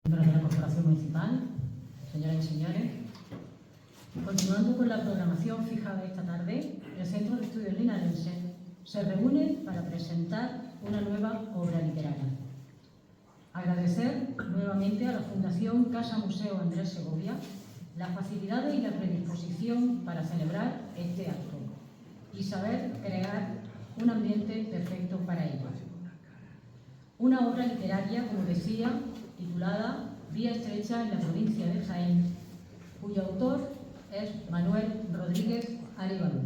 Miembros de la Corporación Municipal, señoras y señores, continuando con la programación fijada esta tarde, el Centro de Estudios Linarenses se reúne para presentar una nueva obra literaria. Agradecer nuevamente a la Fundación Casa Museo Andrés Segovia las facilidades y la predisposición para celebrar este acto y saber crear un ambiente perfecto para ello. Una obra literaria, como decía, titulada Vía Estrecha en la provincia de Jaén, cuyo autor es Manuel Rodríguez Arévalo,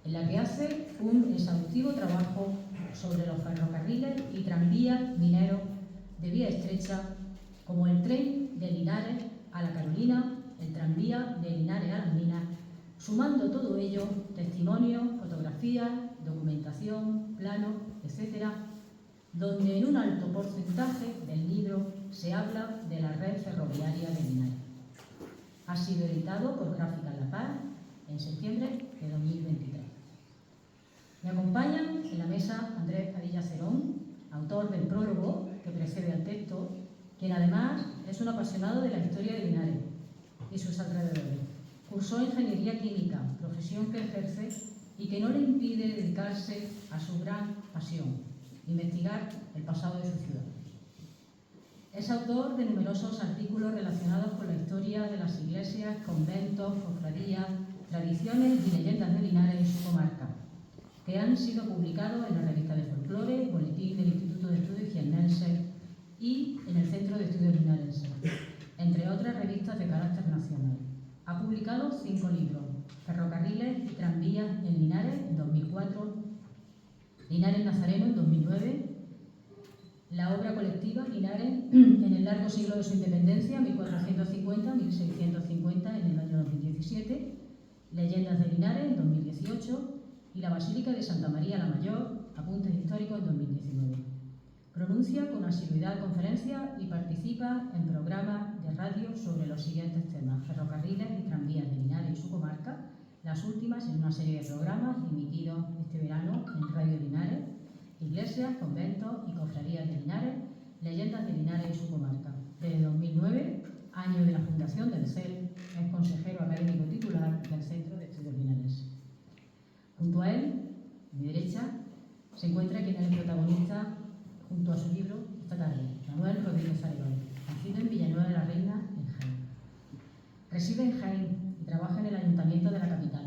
en la que hace un exhaustivo trabajo sobre los ferrocarriles y tranvías mineros de vía estrecha, como el tren de Linares a La Carolina, el tranvía de Linares a Las Minas, sumando todo ello testimonios, fotografías, documentación, planos, etcétera, donde en un alto porcentaje del libro se habla de la red ferroviaria de Linares. Ha sido editado por Gráficas La Paz en septiembre de 2023. Me acompañan en la mesa Andrés Padilla Cerón, autor del prólogo que precede al texto, quien además es un apasionado de la historia de Linares y sus alrededores. Cursó Ingeniería Química, profesión que ejerce y que no le impide dedicarse a su gran pasión, investigar el pasado de su ciudad. Es autor de numerosos artículos relacionados con la historia de las iglesias, conventos, cofradías, tradiciones y leyendas de Linares y su comarca, que han sido publicados en la Revista de Folclore, Boletín del Instituto de Estudios Jiennenses y en el Centro de Estudios Linarenses, entre otras revistas de carácter nacional. Ha publicado 5 libros: Ferrocarriles y tranvías en Linares en 2004, Linares Nazareno en 2009, la obra colectiva Linares en el largo siglo de su independencia, 1450-1650, en el año 2017, Leyendas de Linares en 2018 y la Basílica de Santa María la Mayor, Apuntes históricos en 2019. Pronuncia con asiduidad conferencias y participa en programas de radio sobre los siguientes temas: ferrocarriles y tranvías de Linares y su comarca, las últimas en una serie de programas emitidos este verano en Radio Linares, iglesias, conventos y cofradías de Linares, leyendas de Linares y su comarca. Desde 2009, año de la fundación del CEL, es consejero académico titular del Centro de Estudios Linares. Junto a él, a mi derecha, se encuentra quien es el protagonista junto a su libro esta tarde, Manuel Rodríguez Arévalo, nacido en Villanueva de la Reina, en Jaén. Reside en Jaén y trabaja en el Ayuntamiento de la capital.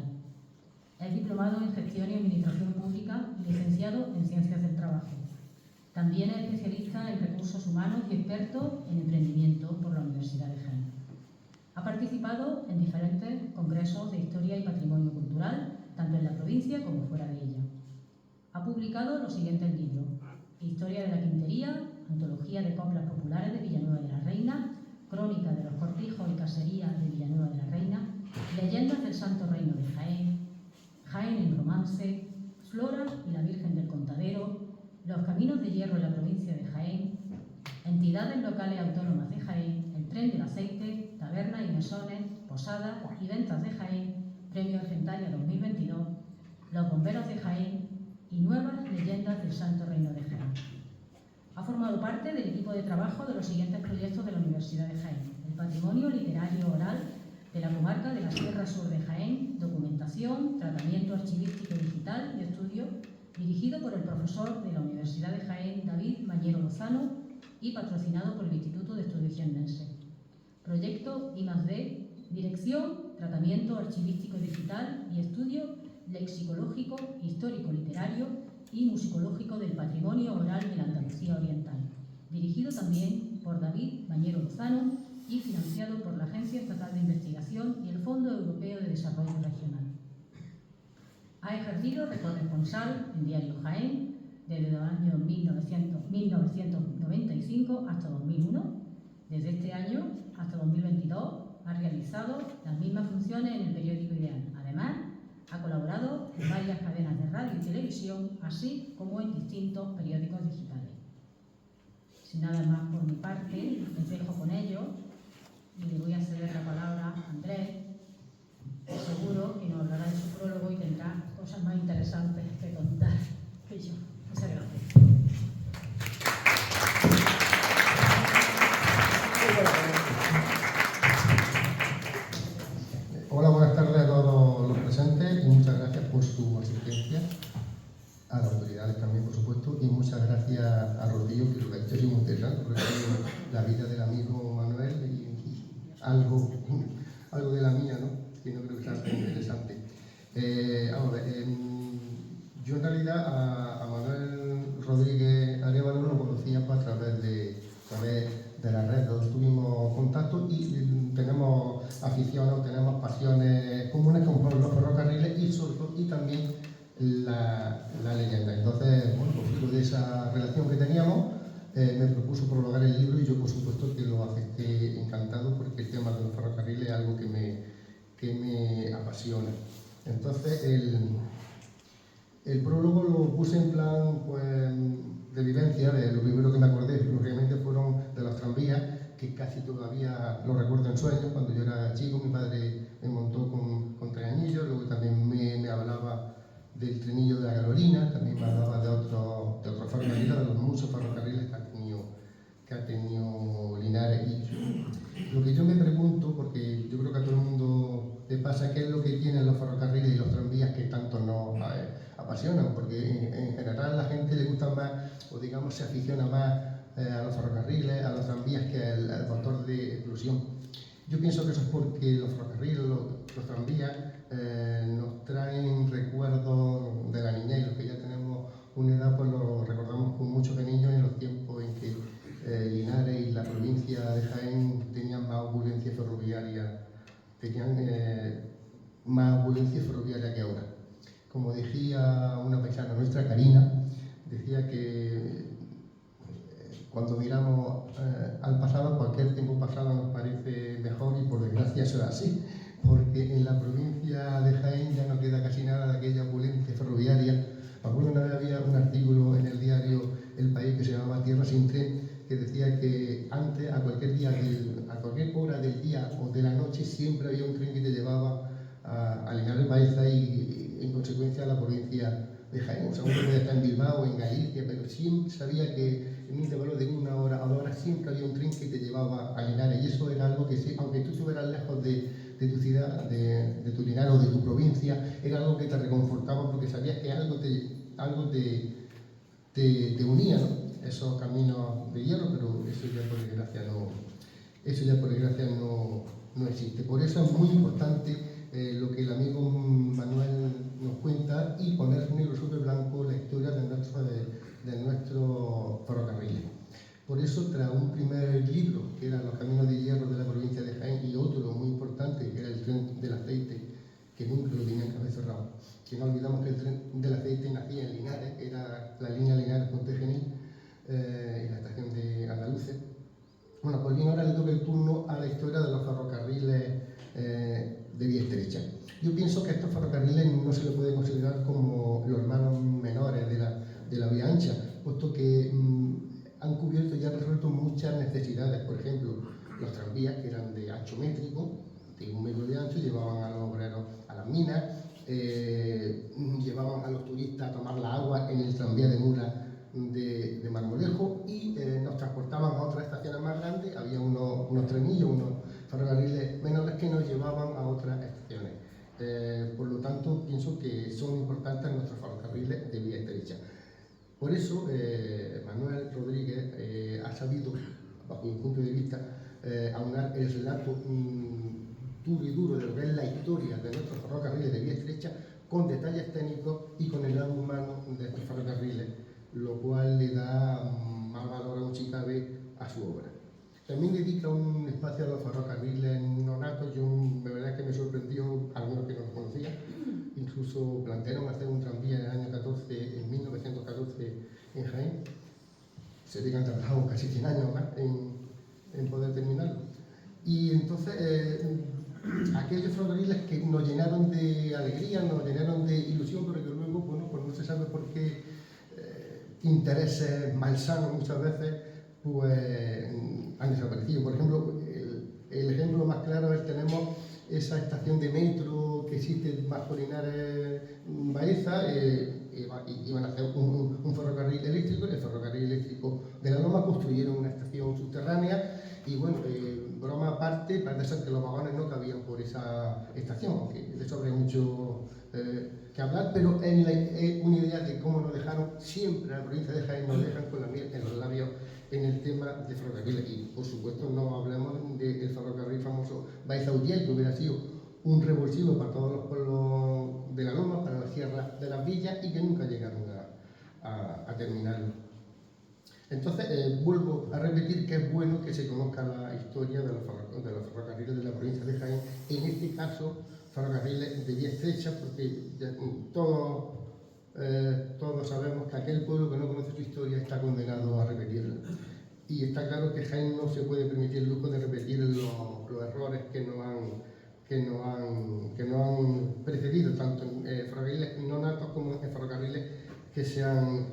Es diplomado en Gestión y Administración Pública y licenciado en Ciencias del Trabajo. También es especialista en recursos humanos y experto en emprendimiento por la Universidad de Jaén. Ha participado en diferentes congresos de historia y patrimonio cultural, tanto en la provincia como fuera de ella. Ha publicado los siguientes libros: Historia de la Quintería, Antología de Coplas Populares de Villanueva de la Reina, Crónica de los Cortijos y Caserías de Villanueva de la Reina, Leyendas del Santo Reino de Jaén, Jaén en Romance, Flora y la Virgen del Contadero, Los Caminos de Hierro en la provincia de Jaén, Entidades locales autónomas de Jaén, El Tren del Aceite, Tabernas y Mesones, Posadas y Ventas de Jaén, Premio Argentaria 2022, Los Bomberos de Jaén y Nuevas Leyendas del Santo Reino de Jaén. Ha formado parte del equipo de trabajo de los siguientes proyectos de la Universidad de Jaén: el patrimonio literario oral de la comarca de la Sierra Sur de Jaén, documentación, tratamiento archivístico digital y estudio, dirigido por el profesor de la Universidad de Jaén, David Mañero Lozano, y patrocinado por el Instituto de Estudios Jiennenses. Proyecto I+D, dirección, tratamiento archivístico digital y estudio lexicológico, histórico-literario y musicológico del patrimonio oral de la Andalucía Oriental, dirigido también por David Mañero Lozano y financiado por la Agencia Estatal de Investigación y el Fondo Europeo de Desarrollo Regional. Ha ejercido de corresponsal en Diario Jaén desde el año 1995 hasta 2001. Desde este año hasta 2022 ha realizado las mismas funciones en el periódico Ideal. Además, ha colaborado en varias cadenas de radio y televisión, así como en distintos periódicos digitales. Sin nada más por mi parte, les dejo con ello y le voy a ceder la palabra a Andrés, que seguro que nos hablará de su prólogo y tendrá cosas más interesantes que contar que yo. Muchas gracias. gracias a Rodrigo, que lo que ha dicho es muy interesante, porque la vida del amigo Manuel y algo de la mía, ¿no? Que no creo que sea tan interesante. Vamos a ver, yo en realidad a Manuel Rodríguez Arévalo lo conocía pues, a través de la red donde tuvimos contacto y tenemos aficiones, tenemos pasiones comunes como los ferrocarriles y también la leyenda. Entonces, bueno, pues fruto de esa relación que teníamos, me propuso prologar el libro y yo por supuesto que lo acepté encantado porque el tema de los ferrocarriles es algo que me apasiona. Entonces, el prólogo lo puse en plan pues, de vivencia, de lo primero que me acordé, lógicamente fueron de los tranvías, que casi todavía lo recuerdo en sueños. Cuando yo era chico, mi padre me montó con 3 anillos, luego también me hablaba del trenillo de la Carolina, también me hablaba de otros ferrocarriles, de los muchos ferrocarriles que ha tenido Linares. Y lo que yo me pregunto, porque yo creo que a todo el mundo le pasa, ¿qué es lo que tienen los ferrocarriles y los tranvías que tanto nos apasionan? Porque en general a la gente le gusta más, o digamos se aficiona más a los ferrocarriles, a los tranvías que al motor de explosión. Yo pienso que eso es porque los ferrocarriles, los tranvías, nos traen recuerdos de la niñez y los que ya tenemos una edad pues lo recordamos con mucho cariño en los tiempos en que Linares y la provincia de Jaén tenían más opulencia ferroviaria, que ahora. Como decía una paisana nuestra, Karina, decía que cuando miramos al pasado, cualquier tiempo pasado nos parece mejor y por desgracia eso es así, porque en la provincia de Jaén ya no queda casi nada de aquella opulencia ferroviaria. Me acuerdo una vez había un artículo en el diario El País que se llamaba Tierra sin tren, que decía que antes, a cualquier hora del día o de la noche, siempre había un tren que te llevaba a Linares Baeza y en consecuencia a la provincia de Jaén. O sea, uno podía estar en Bilbao o en Galicia, pero siempre sabía que en un intervalo de 1 hora o 2 horas siempre había un tren que te llevaba a Linares. Y eso era algo que, aunque tú estuvieras lejos de tu ciudad, de tu Linares o de tu provincia, era algo que te reconfortaba porque sabías que algo te unía, ¿no? Esos caminos de hierro, pero eso ya por desgracia no existe. Por eso es muy importante lo que el amigo Manuel nos cuenta y poner negro sobre blanco la historia de nuestro ferrocarril. Por eso, tras un primer libro, que eran Los caminos de hierro de la provincia de Jaén, y otro muy importante, que era El tren del aceite, que nunca lo tenía en cabeza cerrado, que no olvidamos que el tren del aceite nacía en Linares, era la línea Linares-Pontegenil, en la estación de Andaluces. Bueno, pues bien, ahora le toca el turno a la historia de los ferrocarriles de vía estrecha. Yo pienso que estos ferrocarriles no se les puede considerar como los hermanos menores de la vía ancha, puesto que han cubierto y han resuelto muchas necesidades. Por ejemplo, los tranvías, que eran de ancho métrico, de 1 metro de ancho, llevaban a los obreros a las minas, llevaban a los turistas a tomar la agua en el tranvía de Mura de Marmolejo y nos transportaban a otras estaciones más grandes. Había unos trenillos, unos ferrocarriles menores que nos llevaban a otras estaciones. Por lo tanto, pienso que son importantes nuestros ferrocarriles de vía estrecha. Por eso, Manuel Rodríguez ha sabido, bajo mi punto de vista, aunar el relato duro y duro de lo que es la historia de nuestros ferrocarriles de vía estrecha con detalles técnicos y con el lado humano de estos ferrocarriles, lo cual le da más valor aún si cabe a su obra. También dedica un espacio a los ferrocarriles nonatos. La verdad es que me sorprendió, algunos que no lo conocía. Incluso plantearon hacer un tranvía en el año 1914 en Jaén. Se ve que han tardado casi 100 años más en poder terminarlo. Y entonces, aquellos ferrocarriles que nos llenaron de alegría, nos llenaron de ilusión, pero que luego, bueno, pues no se sabe por qué intereses malsanos muchas veces, pues han desaparecido. Por ejemplo, el ejemplo más claro es tenemos esa estación de metro que existe bajo Linares Baeza, iban a hacer un ferrocarril eléctrico. El ferrocarril eléctrico de la Loma construyeron una estación subterránea y bueno, broma parte parece ser que los vagones no cabían por esa estación, aunque de eso habrá mucho que hablar, pero es una idea de cómo nos dejaron siempre, a la provincia de Jaén nos dejan con la miel en los labios en el tema de ferrocarriles. Y por supuesto no hablamos del ferrocarril famoso Baeza-Utiel, que hubiera sido un revulsivo para todos los pueblos de la Loma, para la Sierra de las Villas, y que nunca llegaron a terminarlo. Entonces, vuelvo a repetir que es bueno que se conozca la historia de los ferrocarriles de la provincia de Jaén, en este caso ferrocarriles de vía estrecha, porque todos sabemos que aquel pueblo que no conoce su historia está condenado a repetirla. Y está claro que Jaén no se puede permitir el lujo de repetir los errores que no han precedido, tanto en ferrocarriles no natos como en ferrocarriles que se han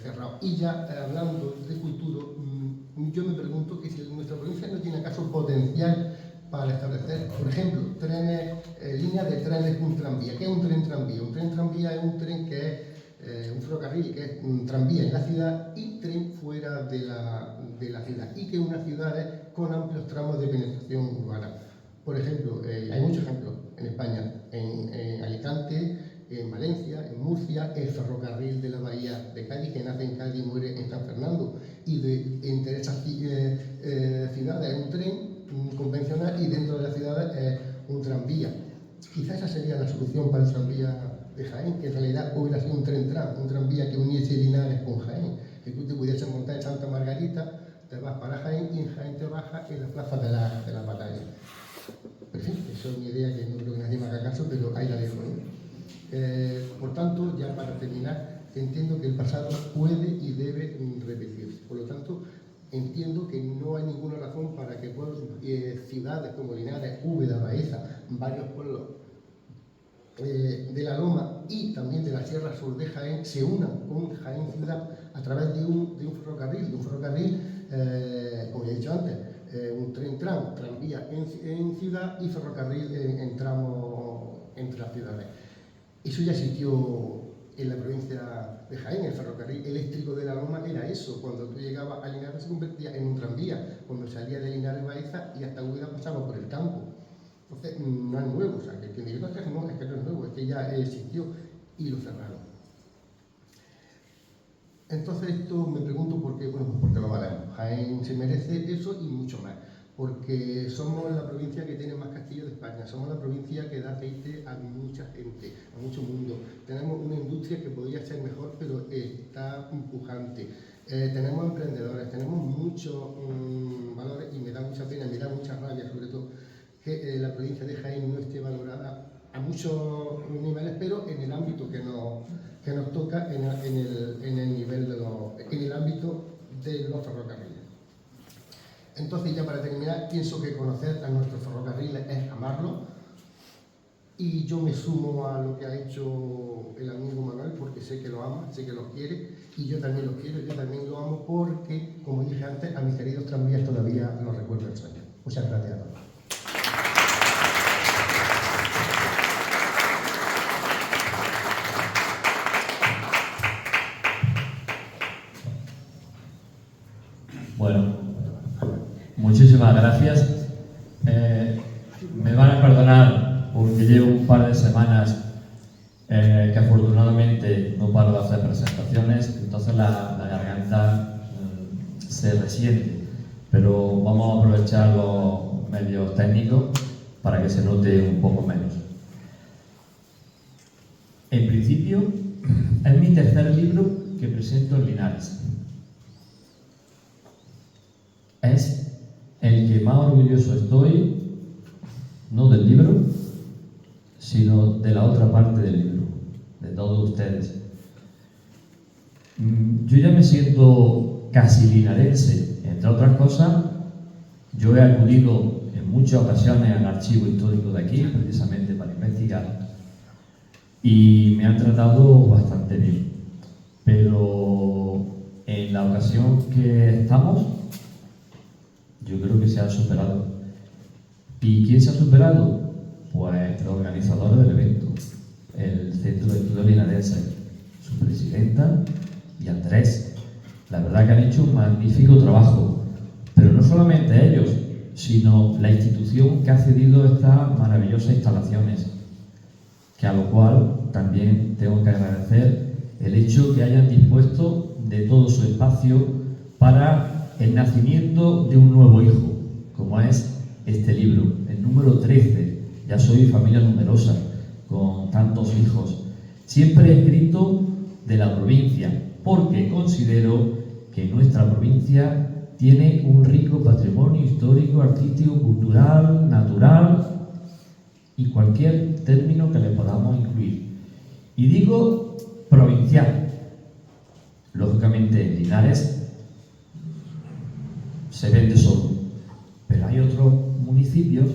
cerrado. Y ya hablando de futuro, yo me pregunto que si nuestra provincia no tiene acaso potencial para establecer, por ejemplo, líneas de trenes con tranvía. ¿Qué es un tren tranvía? Un tren tranvía es un tren que es un ferrocarril, que es un tranvía en la ciudad y tren fuera de la ciudad, y que unas ciudades con amplios tramos de penetración urbana. Por ejemplo, hay muchos ejemplos en España, en Alicante, en Valencia, en Murcia, el ferrocarril de la Bahía de Cádiz, que nace en Cádiz y muere en San Fernando, y entre esas ciudades es un tren convencional y dentro de las ciudades es un tranvía. Quizá esa sería la solución para el tranvía de Jaén, que en realidad hubiera sido un tranvía que uniese Linares con Jaén, que tú te pudieses montar en Santa Margarita, te vas para Jaén y en Jaén te bajas en la plaza de la Batalla. Pero sí, eso es una idea que no creo que nadie me haga caso, pero ahí la dejo, ¿no? Por tanto, ya para terminar, entiendo que el pasado puede y debe repetirse. Por lo tanto, entiendo que no hay ninguna razón para que pueblos, ciudades como Linares, Úbeda, Baeza, varios pueblos de la Loma y también de la Sierra Sur de Jaén se unan con Jaén Ciudad a través de un ferrocarril, como ya he dicho antes, un tranvía en ciudad y ferrocarril en tramo entre las ciudades. Eso ya existió en la provincia de Jaén. El ferrocarril eléctrico de la Loma era eso. Cuando tú llegabas a Linares se convertía en un tranvía. Cuando salía de Linares Baeza y hasta Úbeda pasaba por el campo. Entonces no es nuevo. O sea, que diga que no es nuevo, es que ya existió y lo cerraron. Entonces esto me pregunto por qué. Bueno, pues porque lo valemos. Jaén se merece eso y mucho más. Porque somos la provincia que tiene más castillos de España, somos la provincia que da aceite a mucha gente, a mucho mundo. Tenemos una industria que podría ser mejor, pero está empujante. Tenemos emprendedores, tenemos muchos valores y me da mucha pena, me da mucha rabia, sobre todo, que la provincia de Jaén no esté valorada a muchos niveles, pero en el ámbito que nos toca, en el ámbito de los ferrocarriles. Entonces, ya para terminar, pienso que conocer a nuestros ferrocarriles es amarlos, y yo me sumo a lo que ha hecho el amigo Manuel, porque sé que lo ama, sé que los quiere, y yo también los quiero, yo también lo amo, porque, como dije antes, a mis queridos tranvías todavía los recuerdo en sueño. Muchas gracias a todos. Bueno, muchísimas gracias. Me van a perdonar porque llevo un par de semanas que afortunadamente no paro de hacer presentaciones, entonces la garganta se resiente, pero vamos a aprovechar los medios técnicos para que se note un poco menos. En principio, es mi tercer libro que presento en Linares. Es el que más orgulloso estoy, no del libro, sino de la otra parte del libro, de todos ustedes. Yo ya me siento casi linarense, entre otras cosas. Yo he acudido en muchas ocasiones al archivo histórico de aquí, precisamente para investigar, y me han tratado bastante bien. Pero en la ocasión que estamos, yo creo que se ha superado. ¿Y quién se ha superado? Pues los organizadores del evento, el Centro de Estudios Linarenses, su presidenta y Andrés. La verdad que han hecho un magnífico trabajo. Pero no solamente ellos, sino la institución que ha cedido estas maravillosas instalaciones, que a lo cual también tengo que agradecer el hecho que hayan dispuesto de todo su espacio para el nacimiento de un nuevo hijo, como es este libro, el número 13. Ya soy familia numerosa, con tantos hijos. Siempre he escrito de la provincia, porque considero que nuestra provincia tiene un rico patrimonio histórico, artístico, cultural, natural y cualquier término que le podamos incluir. Y digo provincial. Lógicamente en Linares se vende solo, pero hay otros municipios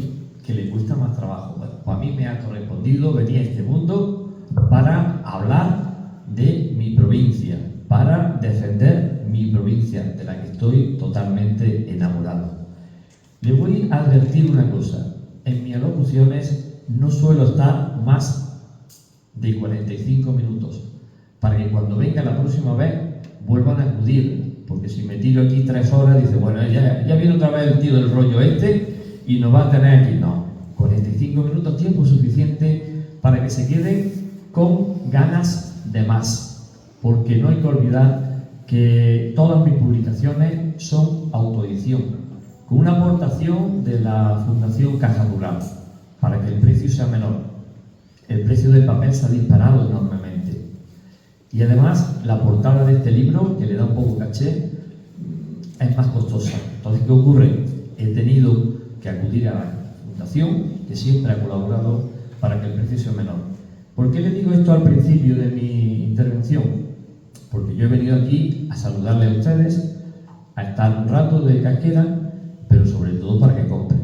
que le cuesta más trabajo. Bueno, pues a mí me ha correspondido venir a este mundo para hablar de mi provincia, para defender mi provincia, de la que estoy totalmente enamorado. Le voy a advertir una cosa: en mis alocuciones no suelo estar más de 45 minutos, para que cuando venga la próxima vez vuelvan a acudir, porque si me tiro aquí 3 horas, dice, bueno, ya viene otra vez el tío del rollo este y nos va a tener aquí. No, 45 minutos, tiempo suficiente para que se queden con ganas de más, porque no hay que olvidar que todas mis publicaciones son autoedición, con una aportación de la Fundación Caja Rural, para que el precio sea menor. El precio del papel se ha disparado enormemente. Y además, la portada de este libro, que le da un poco caché, es más costosa. Entonces, ¿qué ocurre? He tenido que acudir a la Fundación, que siempre ha colaborado para que el precio sea menor. ¿Por qué le digo esto al principio de mi intervención? Porque yo he venido aquí a saludarle a ustedes, a estar un rato de casquera, pero sobre todo para que compren.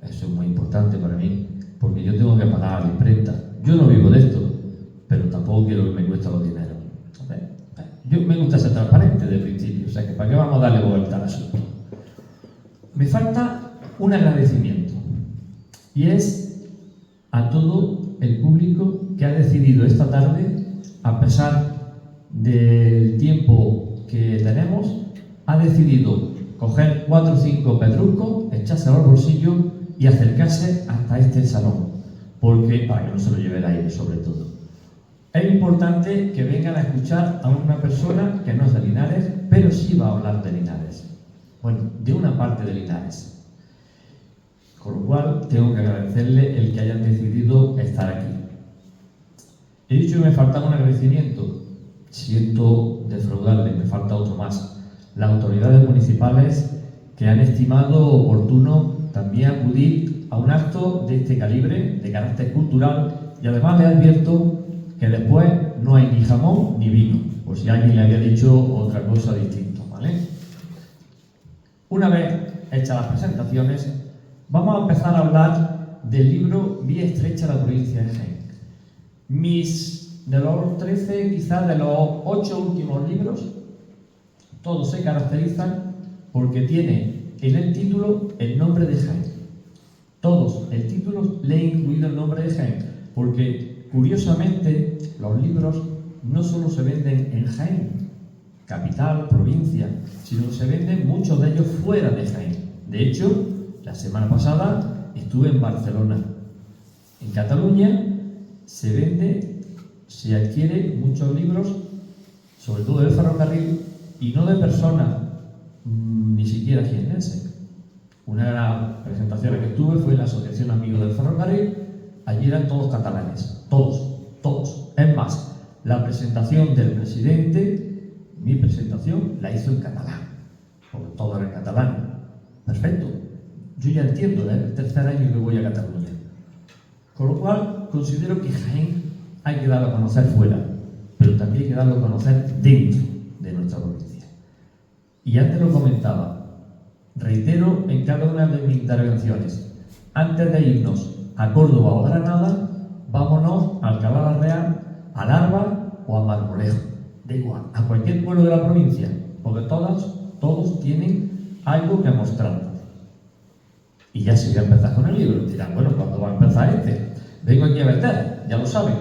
Eso es muy importante para mí, porque yo tengo que pagar la imprenta. Yo no vivo de esto, pero tampoco quiero que me cueste los dineros. Yo me gusta ser transparente de principio, o sea que ¿para qué vamos a darle vuelta al asunto? Me falta un agradecimiento, y es a todo el público que ha decidido esta tarde, a pesar del tiempo que tenemos, ha decidido coger 4 o 5 pedruscos, echarse al bolsillo y acercarse hasta este salón, porque para que no se lo lleve el aire, sobre todo. Es importante que vengan a escuchar a una persona que no es de Linares, pero sí va a hablar de Linares. Bueno, de una parte de Linares. Con lo cual, tengo que agradecerle el que hayan decidido estar aquí. He dicho que me faltaba un agradecimiento. Siento defraudarle, me falta otro más. Las autoridades municipales que han estimado oportuno también acudir a un acto de este calibre, de carácter cultural, y además le advierto que después no hay ni jamón ni vino, por si alguien le había dicho otra cosa distinta, ¿vale? Una vez hechas las presentaciones, vamos a empezar a hablar del libro Vía Estrecha de la provincia de Jaén. De los 13, quizás de los 8 últimos libros, todos se caracterizan porque tiene en el título el nombre de Jaén. Todos, el título le he incluido el nombre de Jaén, porque curiosamente los libros no solo se venden en Jaén, capital, provincia, sino que se venden muchos de ellos fuera de Jaén. De hecho, la semana pasada estuve en Barcelona. En Cataluña se vende, se adquiere muchos libros, sobre todo del ferrocarril, y no de personas ni siquiera jiennenses. Una de las presentaciones que tuve fue en la Asociación Amigos del Ferrocarril. Allí eran todos catalanes, todos. Es más, la presentación del presidente, mi presentación, la hizo en catalán, porque todo era en catalán. Perfecto. Yo ya entiendo, es el tercer año que voy a Cataluña. Con lo cual, considero que Jaén hay que darlo a conocer fuera, pero también hay que darlo a conocer dentro de nuestra provincia. Y antes lo comentaba, reitero en cada una de mis intervenciones, antes de irnos a Córdoba o Granada, vámonos a Alcalá la Real, a Larva o a Marmolejo. Da igual, a cualquier pueblo de la provincia, porque todos tienen algo que mostrarnos. Y ya se voy a empezar con el libro. Dirán, bueno, ¿cuándo va a empezar este? Vengo aquí a vender, ya lo saben,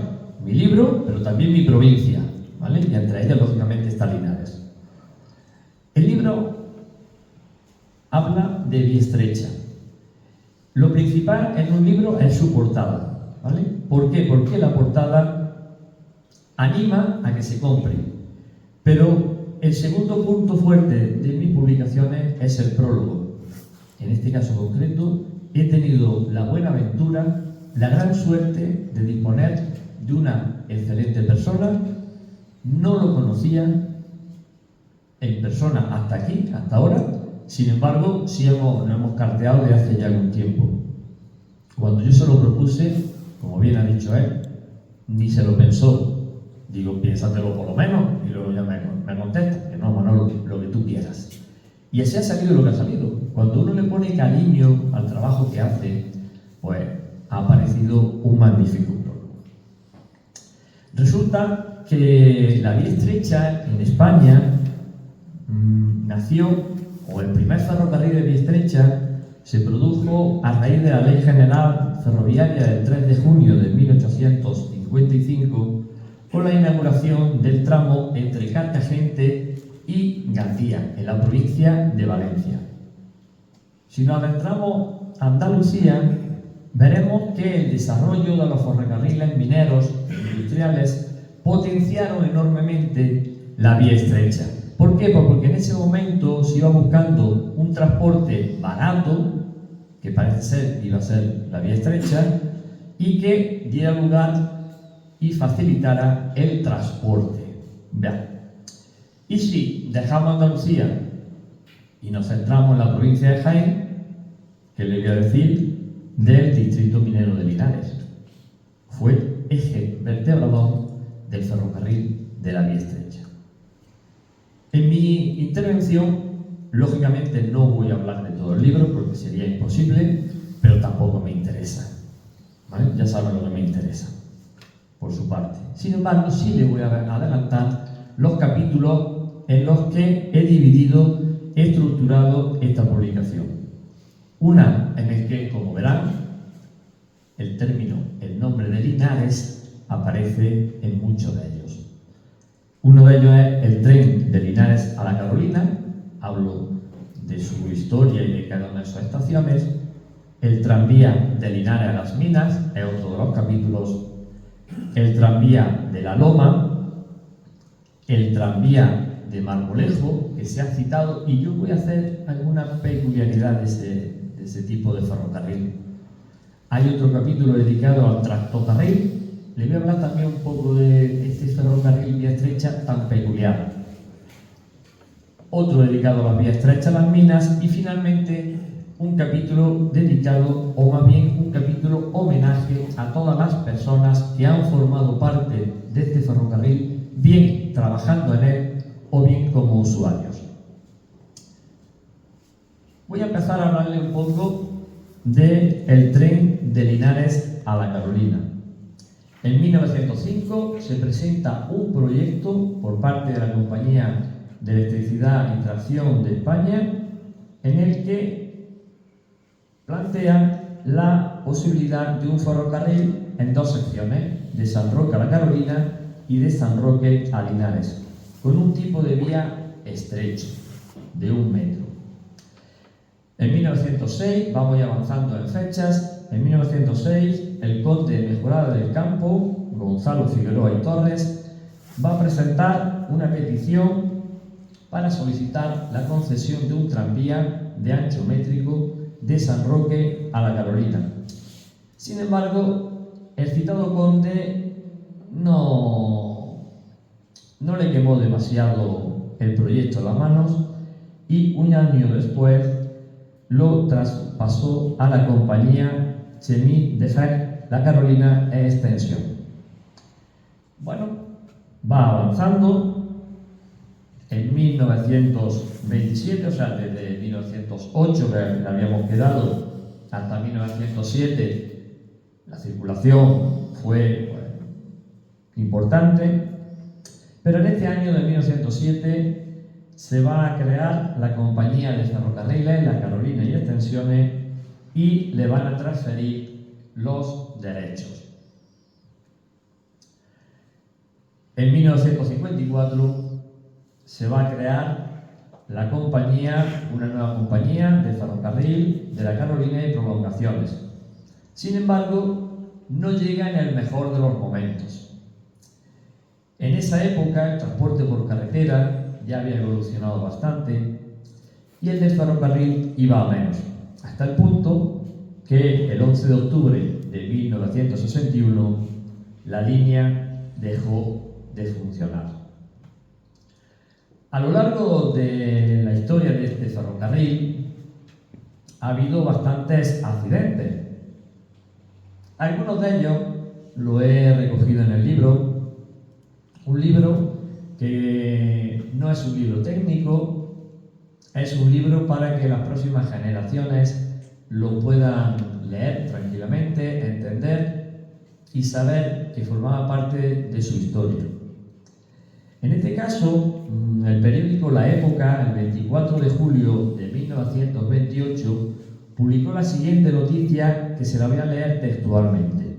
mi libro, pero también mi provincia, ¿vale? Y entre ellas, lógicamente, está Linares. El libro habla de vía estrecha. Lo principal en un libro es su portada, ¿vale? ¿Por qué? Porque la portada anima a que se compre. Pero el segundo punto fuerte de mis publicaciones es el prólogo. En este caso concreto, he tenido la buena aventura, la gran suerte de disponer de una excelente persona. No lo conocía en persona hasta aquí, hasta ahora. Sin embargo, sí nos hemos carteado desde hace ya algún tiempo. Cuando yo se lo propuse, como bien ha dicho él, ni se lo pensó. Digo, piénsatelo por lo menos, y luego ya me contesta, que no, Manolo, lo que tú quieras. Y así ha salido lo que ha salido. Cuando uno le pone cariño al trabajo que hace, pues ha aparecido un magnífico prólogo. Resulta que la vía estrecha en España nació, o el primer ferrocarril de vía estrecha se produjo a raíz de la Ley General Ferroviaria del 3 de junio de 1855, con la inauguración del tramo entre Carcagente y Gandía, en la provincia de Valencia. Si nos adentramos a Andalucía, veremos que el desarrollo de los ferrocarriles mineros e industriales potenciaron enormemente la vía estrecha. ¿Por qué? Pues porque en ese momento se iba buscando un transporte barato, que parece ser que iba a ser la vía estrecha, y que diera lugar y facilitara el transporte. Vean. Y si dejamos Andalucía y nos centramos en la provincia de Jaén, ¿qué le voy a decir del distrito minero de Linares? Fue eje vertebrador del ferrocarril de la vía estrecha. En mi intervención, lógicamente no voy a hablar de todo el libro porque sería imposible, pero tampoco me interesa. ¿Vale? Ya saben lo que me interesa, por su parte. Sin embargo, sí le voy a adelantar los capítulos en los que he dividido, he estructurado esta publicación. Una en el que, como verán, el nombre de Linares aparece en muchos de ellos. Uno de ellos es el tren de Linares a la Carolina, hablo de su historia y de cada una de sus estaciones. El tranvía de Linares a las Minas es otro de los capítulos. El tranvía de La Loma, el tranvía de Marmolejo, que se ha citado, y yo voy a hacer alguna peculiaridad de ese tipo de ferrocarril. Hay otro capítulo dedicado al tractocarril. Le voy a hablar también un poco de este ferrocarril vía estrecha tan peculiar. Otro dedicado a las vías estrechas, a las minas, y finalmente un capítulo dedicado, o más bien un capítulo homenaje a todas las personas que han formado parte de este ferrocarril, bien trabajando en él o bien como usuarios. Voy a empezar a hablarle un poco del tren de Linares a la Carolina. En 1905 se presenta un proyecto por parte de la Compañía de Electricidad y Tracción de España, en el que plantean la posibilidad de un ferrocarril en dos secciones, de San Roque a la Carolina y de San Roque a Linares, con un tipo de vía estrecho, de 1 metro. En 1906, vamos ya avanzando en fechas, en 1906 el conde de Mejorada del Campo, Gonzalo Figueroa y Torres, va a presentar una petición para solicitar la concesión de un tranvía de ancho métrico de San Roque a la Carolina. Sin embargo, el citado conde no le quemó demasiado el proyecto en las manos y un año después lo traspasó a la compañía Chemin de Fer, la Carolina en extensión. Bueno, va avanzando. En 1927, o sea, desde 1908 que habíamos quedado hasta 1907, la circulación fue importante, pero en este año de 1907 se va a crear la compañía de ferrocarriles, la Carolina y Extensiones, y le van a transferir los derechos. En 1954 se va a crear la compañía, una nueva compañía de ferrocarril de la Carolina y prolongaciones. Sin embargo, no llega en el mejor de los momentos. En esa época, el transporte por carretera ya había evolucionado bastante y el del ferrocarril iba a menos, hasta el punto que el 11 de octubre de 1961 la línea dejó de funcionar. A lo largo de la historia de este ferrocarril ha habido bastantes accidentes. Algunos de ellos lo he recogido en el libro, un libro que no es un libro técnico, es un libro para que las próximas generaciones lo puedan leer tranquilamente, entender y saber que formaba parte de su historia. En este caso, el periódico La Época, el 24 de julio de 1928, publicó la siguiente noticia que se la voy a leer textualmente.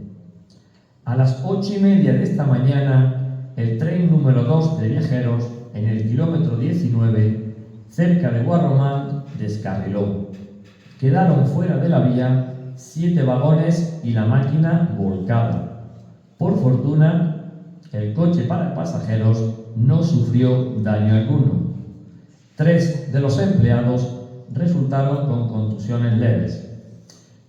A las 8:30 de esta mañana, el tren número 2 de viajeros, en el kilómetro 19, cerca de Guarromán, descarriló. Quedaron fuera de la vía 7 vagones y la máquina volcada. Por fortuna, el coche para pasajeros no sufrió daño alguno. 3 de los empleados resultaron con contusiones leves.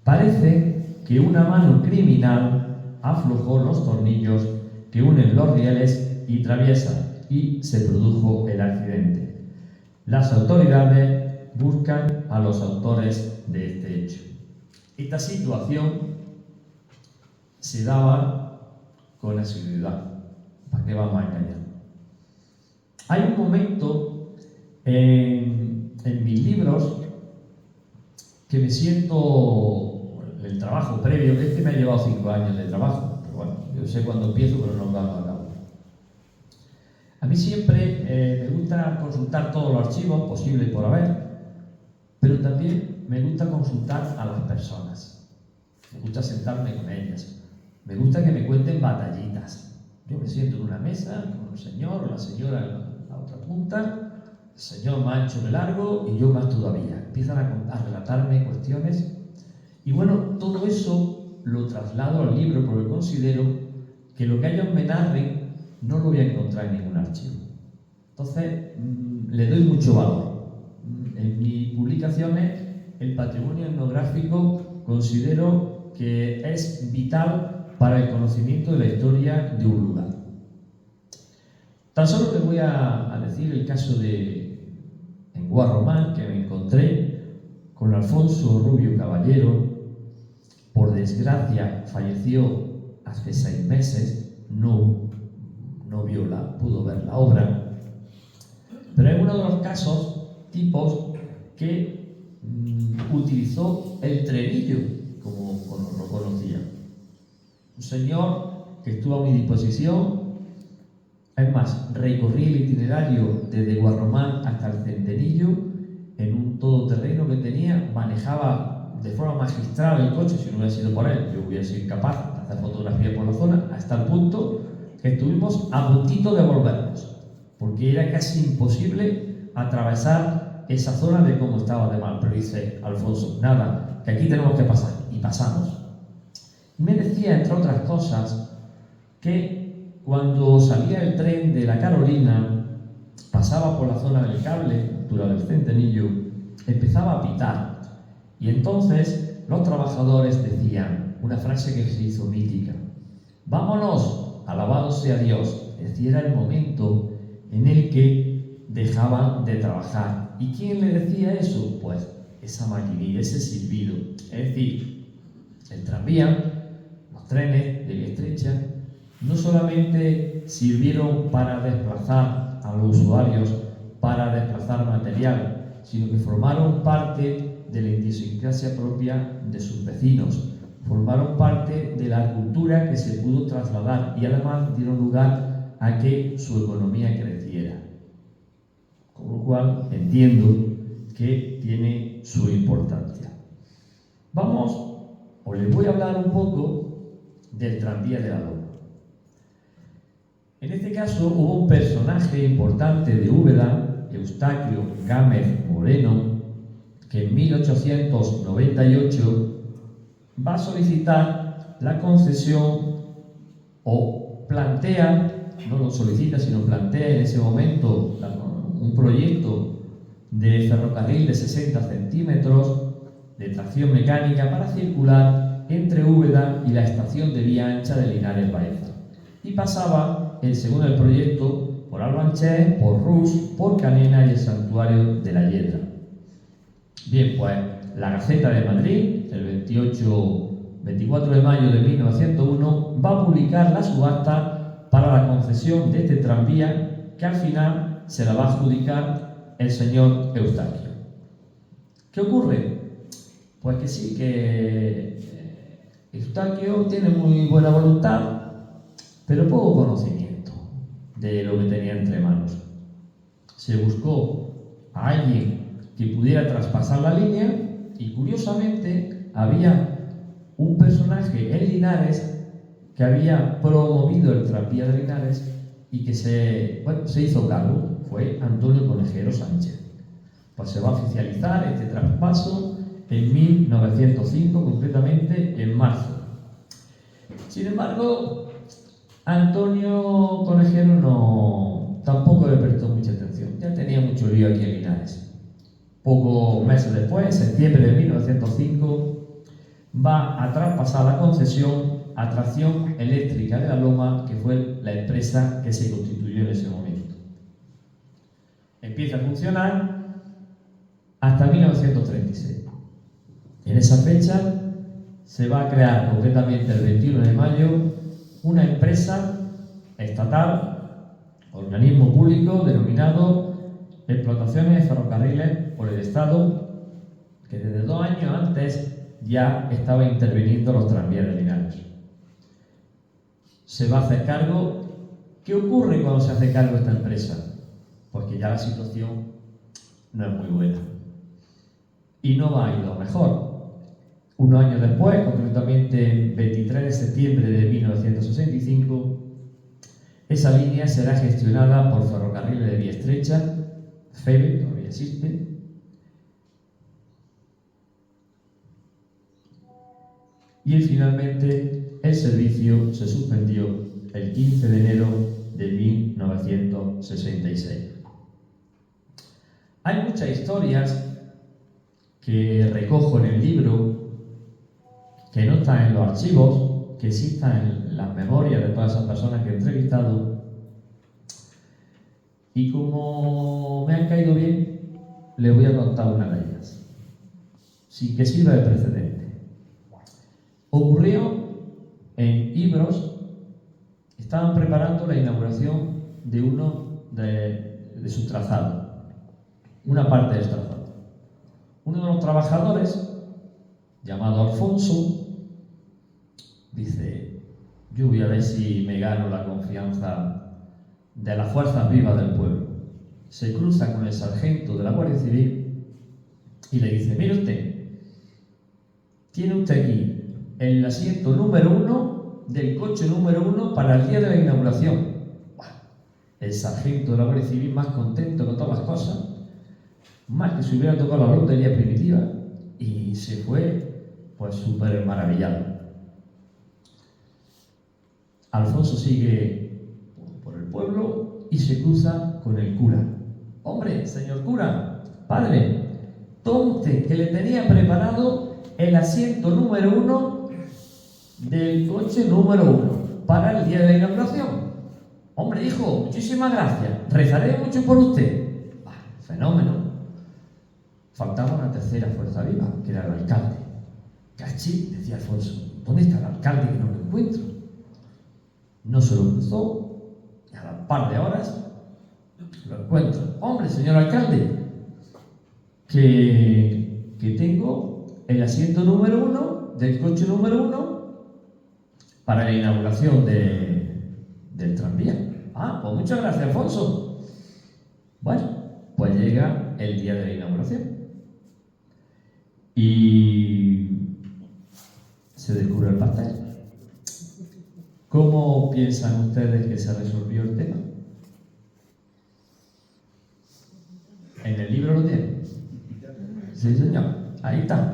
Parece que una mano criminal aflojó los tornillos que unen los rieles y traviesa, y se produjo el accidente. Las autoridades buscan a los autores de este hecho. Esta situación se daba con asiduidad. ¿Para qué vamos a engañar? Hay un momento en mis libros que me siento, el trabajo previo, me ha llevado 5 años de trabajo, pero bueno, yo sé cuándo empiezo, pero no cuándo acabo. A mí siempre me gusta consultar todos los archivos posibles por haber, pero también me gusta consultar a las personas, me gusta sentarme con ellas, me gusta que me cuenten batallitas. Yo me siento en una mesa con el señor o la señora en la otra punta, el señor más ancho que largo y yo más todavía. Empiezan a relatarme cuestiones y bueno, todo eso lo traslado al libro porque considero que lo que ellos me narren no lo voy a encontrar en ningún archivo. Entonces, le doy mucho valor. En mis publicaciones, el patrimonio etnográfico considero que es vital para el conocimiento de la historia de un lugar. Tan solo les voy a decir el caso en Guarromán, que me encontré con Alfonso Rubio Caballero. Por desgracia falleció hace 6 meses, no pudo ver la obra, pero es uno de los casos tipos que utilizó el trenillo como lo conocía. Un señor que estuvo a mi disposición, es más, recorrí el itinerario desde Guarromán hasta el Centenillo en un todoterreno que tenía, manejaba de forma magistral el coche. Si no hubiera sido por él, yo hubiera sido incapaz de hacer fotografía por la zona, hasta el punto que estuvimos a puntito de volvernos, porque era casi imposible atravesar esa zona de cómo estaba de mal. Pero dice Alfonso, nada, que aquí tenemos que pasar, y pasamos. Y me decía, entre otras cosas, que cuando salía el tren de la Carolina, pasaba por la zona del cable, altura del Centenillo, empezaba a pitar. Y entonces los trabajadores decían una frase que se hizo mítica: vámonos, alabado sea Dios. Es decir, era el momento en el que dejaban de trabajar. ¿Y quién le decía eso? Pues esa maquinilla, ese silbido. Es decir, el tranvía, los trenes de vía estrecha, no solamente sirvieron para desplazar a los usuarios, para desplazar material, sino que formaron parte de la idiosincrasia propia de sus vecinos, formaron parte de la cultura que se pudo trasladar y además dieron lugar a que su economía creciera. Con lo cual entiendo que tiene su importancia. Les voy a hablar un poco del tranvía de la Doma. En este caso hubo un personaje importante de Úbeda Eustaquio Gámez Moreno, que en 1898 va a solicitar la concesión o plantea, no lo solicita, sino plantea en ese momento un proyecto de ferrocarril de 60 centímetros de tracción mecánica para circular entre Úbeda y la estación de vía ancha de Linares Baeza. Y pasaba, según el proyecto, por Albanchés, por Rus, por Canena y el santuario de la Yedra. Bien, pues la Gaceta de Madrid, el 24 de mayo de 1901, va a publicar la subasta para la concesión de este tranvía, que al final se la va a adjudicar el señor Eustaquio. ¿Qué ocurre? Pues que sí, que Eustaquio tiene muy buena voluntad, pero poco conocimiento de lo que tenía entre manos. Se buscó a alguien que pudiera traspasar la línea y, curiosamente, había un personaje en Linares que había promovido el tranvía de Linares y que se hizo cargo. Fue Antonio Conejero Sánchez. Pues se va a oficializar este traspaso en 1905, concretamente en marzo. Sin embargo, Antonio Conejero tampoco le prestó mucha atención, ya tenía mucho lío aquí en Linares. Pocos meses después, en septiembre de 1905, va a traspasar la concesión a Tracción Eléctrica de la Loma, que fue la empresa que se constituyó en ese momento. Empieza a funcionar hasta 1936. En esa fecha se va a crear, concretamente el 21 de mayo, una empresa estatal, organismo público denominado Explotaciones Ferrocarriles por el Estado, que desde 2 años antes ya estaba interviniendo los tranvías de Linares. Se va a hacer cargo. ¿Qué ocurre cuando se hace cargo esta empresa? Pues que ya la situación no es muy buena y no va a ir lo mejor. Unos años después, concretamente el 23 de septiembre de 1965, esa línea será gestionada por Ferrocarriles de Vía Estrecha, FEVE, todavía existe, y finalmente el servicio se suspendió el 15 de enero de 1966. Hay muchas historias que recojo en el libro, que no están en los archivos, que existan en las memorias de todas esas personas que he entrevistado, y como me han caído bien, les voy a contar una de ellas, sin que sirva de precedente. Ocurrió en Ibros, estaban preparando la inauguración de uno de sus trazados, una parte del trazado. Uno de los trabajadores, llamado Alfonso, dice: yo voy a ver si me gano la confianza de las fuerzas vivas del pueblo. Se cruza con el sargento de la Guardia Civil y le dice: mire usted, tiene usted aquí el asiento número 1 del coche número 1 para el día de la inauguración. El sargento de la Guardia Civil, más contento con todas las cosas, más que si hubiera tocado la lotería primitiva, y se fue pues súper maravillado. Alfonso sigue por el pueblo y se cruza con el cura. Hombre, señor cura, padre, tome usted, que le tenía preparado el asiento número 1 del coche número 1 para el día de la inauguración. Hombre, hijo, muchísimas gracias, rezaré mucho por usted. Fenómeno. Faltaba una tercera fuerza viva, que era el alcalde. Cachí, decía Alfonso, ¿dónde está el alcalde que no lo encuentro? No se lo cruzó, y a la par de horas lo encuentro. Hombre, señor alcalde, que tengo el asiento número 1 del coche número 1 para la inauguración del tranvía. Ah, pues muchas gracias, Alfonso. Bueno, pues llega el día de la inauguración y se descubre el pastel. ¿Cómo piensan ustedes que se resolvió el tema? Sí, señor, ahí está.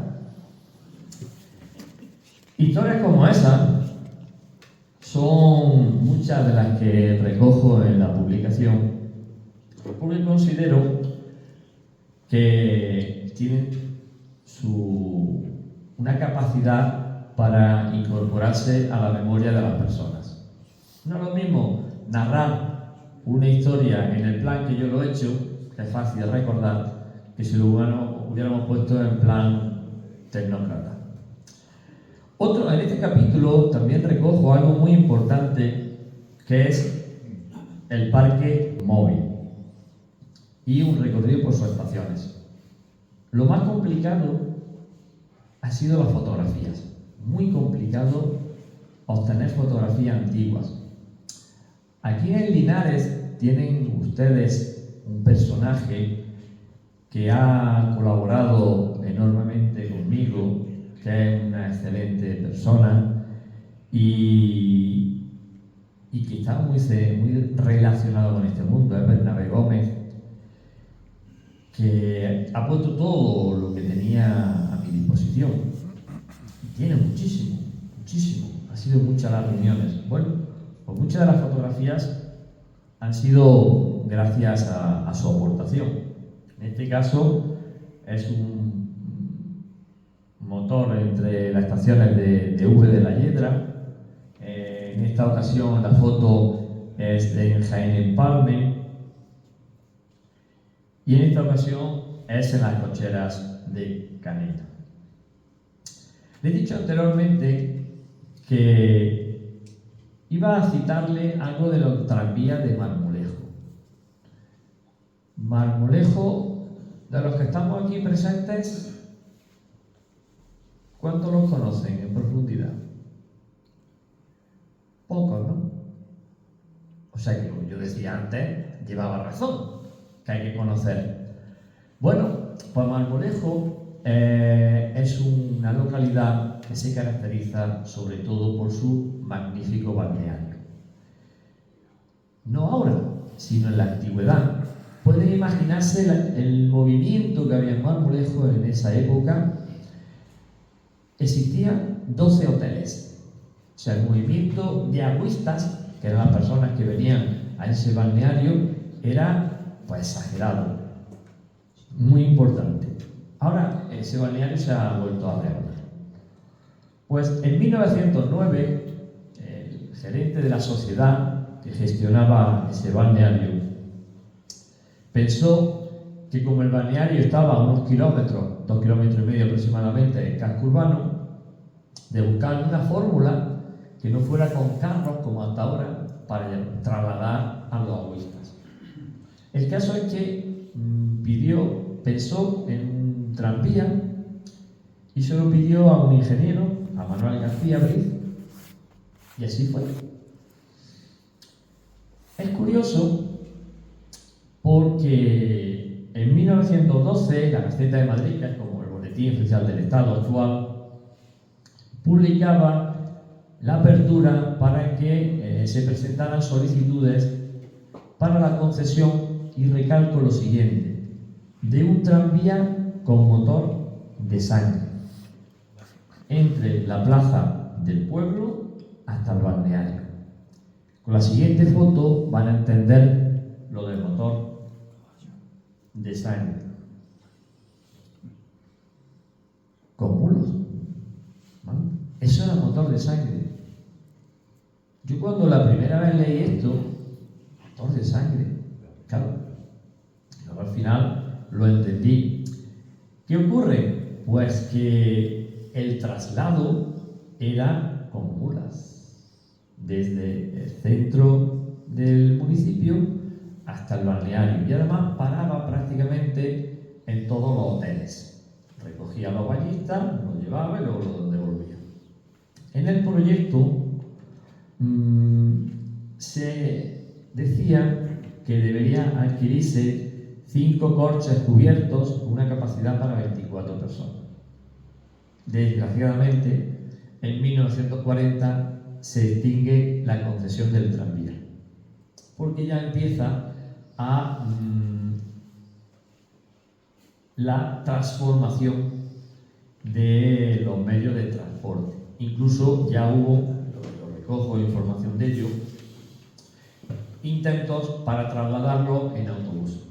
Historias como esa son muchas de las que recojo en la publicación, porque considero que tienen una capacidad para incorporarse a la memoria de las personas. No es lo mismo narrar una historia en el plan que yo lo he hecho, que es fácil de recordar, que si lo hubiéramos puesto en plan tecnócrata. En este capítulo también recojo algo muy importante, que es el parque móvil y un recorrido por sus estaciones. Lo más complicado ha sido las fotografías. Muy complicado obtener fotografías antiguas. Aquí en Linares tienen ustedes un personaje que ha colaborado enormemente conmigo, que es una excelente persona y que está muy relacionado con este mundo, es Bernabé Gómez, que ha puesto todo lo que tenía a mi disposición. Y tiene muchísimo, muchísimo. Han sido muchas las reuniones. Bueno, pues muchas de las fotografías han sido gracias a su aportación. En este caso es un motor entre las estaciones de V de la Yedra. En esta ocasión la foto es de Jaén Empalme y en esta ocasión es en las cocheras de Caneta. Le he dicho anteriormente que iba a citarle algo de los tranvías de Marmolejo. Marmolejo, de los que estamos aquí presentes, ¿cuántos los conocen en profundidad? Pocos, ¿no? O sea que, como yo decía antes, llevaba razón, que hay que conocer. Bueno, pues Marmolejo es una localidad que se caracteriza sobre todo por su magnífico balneario. No ahora, sino en la antigüedad. Pueden imaginarse el movimiento que había en Marmolejo en esa época. Existían 12 hoteles. O sea, el movimiento de agüistas, que eran las personas que venían a ese balneario, era pues exagerado, muy importante. Ahora ese balneario se ha vuelto a reabrir. Pues en 1909, el gerente de la sociedad que gestionaba ese balneario pensó que como el balneario estaba a unos kilómetros, 2,5 kilómetros aproximadamente del casco urbano, de buscar una fórmula que no fuera con carros como hasta ahora para trasladar a los agüistas. El caso es que pensó en un tranvía y se lo pidió a un ingeniero, a Manuel García Briz, y así fue. Es curioso porque en 1912 la Gaceta de Madrid, que es como el boletín oficial del Estado actual, publicaba la apertura para que se presentaran solicitudes para la concesión, y recalco lo siguiente, de un tranvía con motor de sangre entre la plaza del pueblo hasta el balneario. Con la siguiente foto van a entender lo del motor de sangre. Con mulos, ¿vale? Eso era el motor de sangre. Yo cuando la primera vez leí esto, motor de sangre, claro, luego al final lo entendí. ¿Qué ocurre? Pues que el traslado era con mulas, desde el centro del municipio hasta el balneario, y además paraba prácticamente en todos los hoteles. Recogía a los bañistas, los llevaba y luego los devolvía. En el proyecto se decía que debería adquirirse 5 coches cubiertos con una capacidad para 24 personas. Desgraciadamente, en 1940 se extingue la concesión del tranvía, porque ya empieza a la transformación de los medios de transporte. Incluso ya hubo, lo recojo información de ello, intentos para trasladarlo en autobús.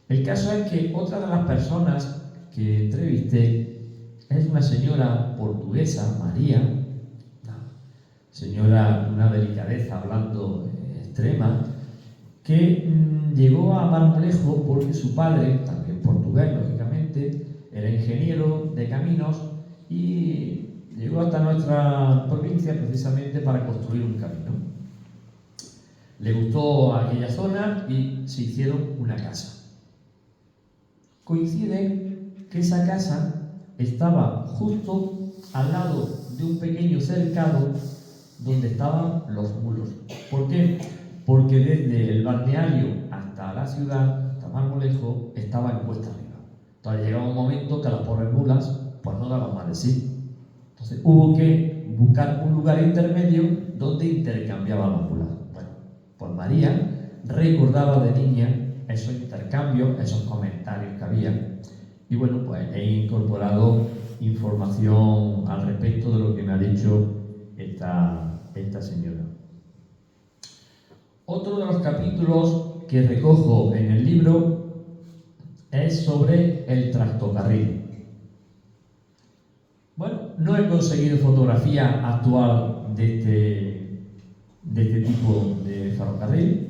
El caso es que otra de las personas que entrevisté es una señora portuguesa, María, una señora de una delicadeza hablando extrema, que llegó a Marmolejo porque su padre, también portugués lógicamente, era ingeniero de caminos y llegó hasta nuestra provincia precisamente para construir un camino. Le gustó aquella zona y se hicieron una casa. Coincide que esa casa estaba justo al lado de un pequeño cercado donde estaban los mulos. ¿Por qué? Porque desde el balneario hasta la ciudad, hasta Marmolejo, estaba en cuesta arriba. Entonces llegaba un momento que las pobres mulas pues no daban más de sí. Entonces hubo que buscar un lugar intermedio donde intercambiaban las mulas. Bueno, pues María recordaba de niña esos intercambios, esos comentarios que había. Y bueno, pues he incorporado información al respecto de lo que me ha dicho esta señora. Otro de los capítulos que recojo en el libro es sobre el tractocarril. Bueno, no he conseguido fotografía actual de este tipo de ferrocarril.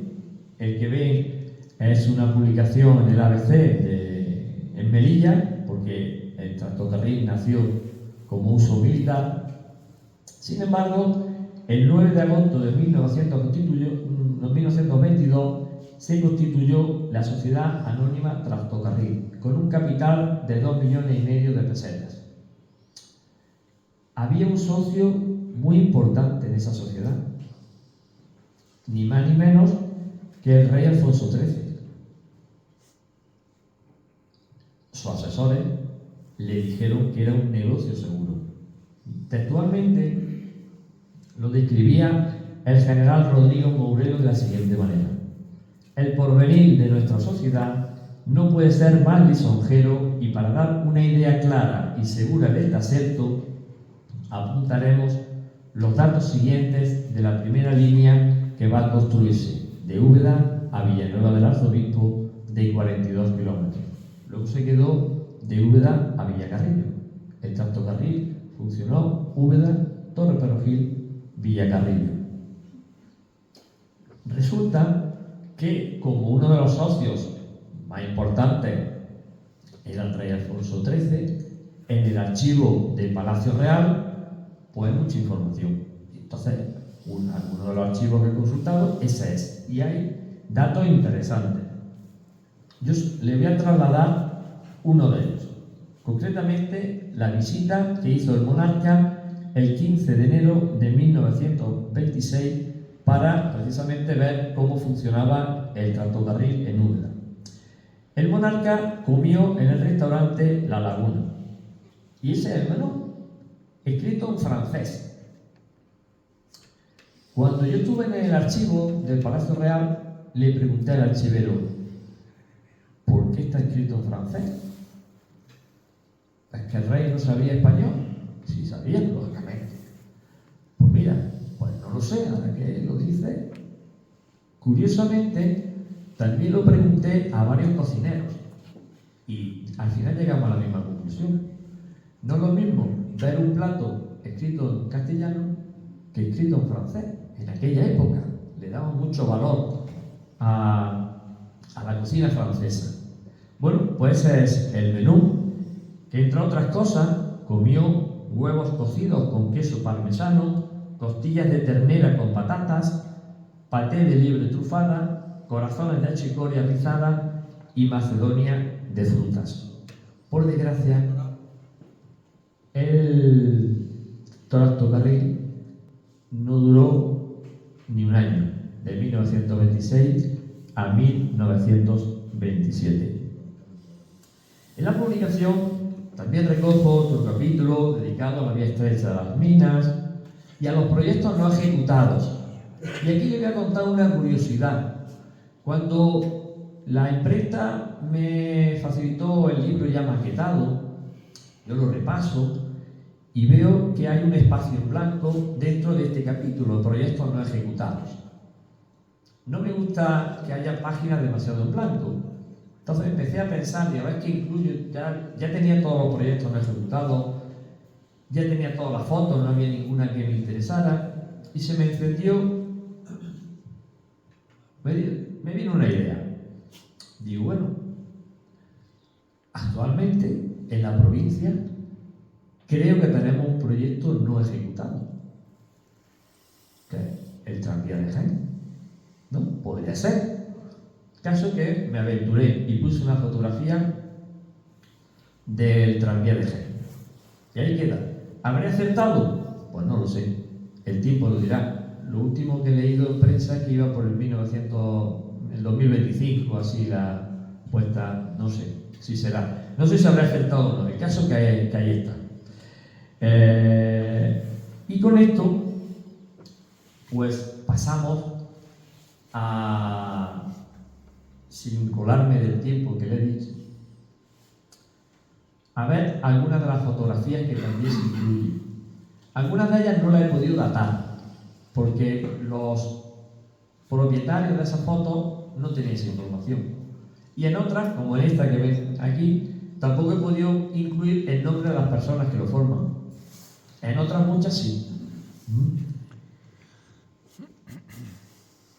El que ven es una publicación en el ABC en Melilla, porque el tractocarril nació como uso militar. Sin embargo, el 9 de agosto de 1922 se constituyó la Sociedad Anónima Tractocarril, con un capital de 2,5 millones de pesetas. Había un socio muy importante en esa sociedad, ni más ni menos que el rey Alfonso XIII. Sus asesores le dijeron que era un negocio seguro. Textualmente lo describía el general Rodrigo Mourelo de la siguiente manera: el porvenir de nuestra sociedad no puede ser más lisonjero, y para dar una idea clara y segura de este aserto apuntaremos los datos siguientes de la primera línea que va a construirse de Úbeda a Villanueva del Arzobispo, de 42 kilómetros. Luego se quedó de Úbeda a Villacarrillo. El tractocarril funcionó Úbeda, Torre Perojil, Villacarrillo. Resulta que, como uno de los socios más importantes era el rey Alfonso XIII, en el archivo del Palacio Real pues mucha información. Entonces, alguno de los archivos que he consultado, ese es. Y hay datos interesantes. Yo le voy a trasladar uno de ellos. Concretamente, la visita que hizo el monarca el 15 de enero de 1926 para precisamente ver cómo funcionaba el tractocarril en Úbeda. El monarca comió en el restaurante La Laguna. Y ese es el menú, escrito en francés. Cuando yo estuve en el archivo del Palacio Real, le pregunté al archivero: ¿por qué está escrito en francés? ¿Es que el rey no sabía español? Sí sabía, lógicamente. Pues mira, pues no lo sé, ahora que lo dice. Curiosamente, también lo pregunté a varios cocineros y al final llegamos a la misma conclusión. No es lo mismo ver un plato escrito en castellano que escrito en francés. En aquella época le daban mucho valor a la cocina francesa. Bueno, pues ese es el menú, que entre otras cosas comió huevos cocidos con queso parmesano, costillas de ternera con patatas, paté de liebre trufada, corazones de achicoria rizada y macedonia de frutas. Por desgracia, el tractocarril no duró ni un año, de 1926 a 1927. En la publicación también recojo otro capítulo dedicado a la vía estrecha de las minas y a los proyectos no ejecutados. Y aquí le voy a contar una curiosidad. Cuando La imprenta me facilitó el libro ya maquetado, yo lo repaso y veo que hay un espacio en blanco dentro de este capítulo, proyectos no ejecutados. No me gusta que haya páginas demasiado en blanco. Entonces empecé a pensar, y a ver qué incluyo. Ya tenía todos los proyectos no ejecutados, ya tenía todas las fotos, no había ninguna que me interesara, y se me encendió, me vino una idea. Digo, bueno, actualmente en la provincia creo que tenemos un proyecto no ejecutado, que es el tranvía de Jaén, ¿no? Podría ser. Caso que me aventuré y puse una fotografía del tranvía de Jaén. Y ahí queda. ¿Habré acertado? Pues no lo sé. El tiempo lo dirá. Lo último que he leído en prensa es que iba por el 2025, así la puesta, no sé si será. No sé si habré acertado o no. El caso que ahí está. Y con esto, pues pasamos a, sin colarme del tiempo que le he dicho, a ver algunas de las fotografías que también se incluyen. Algunas de ellas no las he podido datar, porque los propietarios de esas fotos no tenían esa información. Y en otras, como en esta que ven aquí, tampoco he podido incluir el nombre de las personas que lo forman. En otras muchas sí.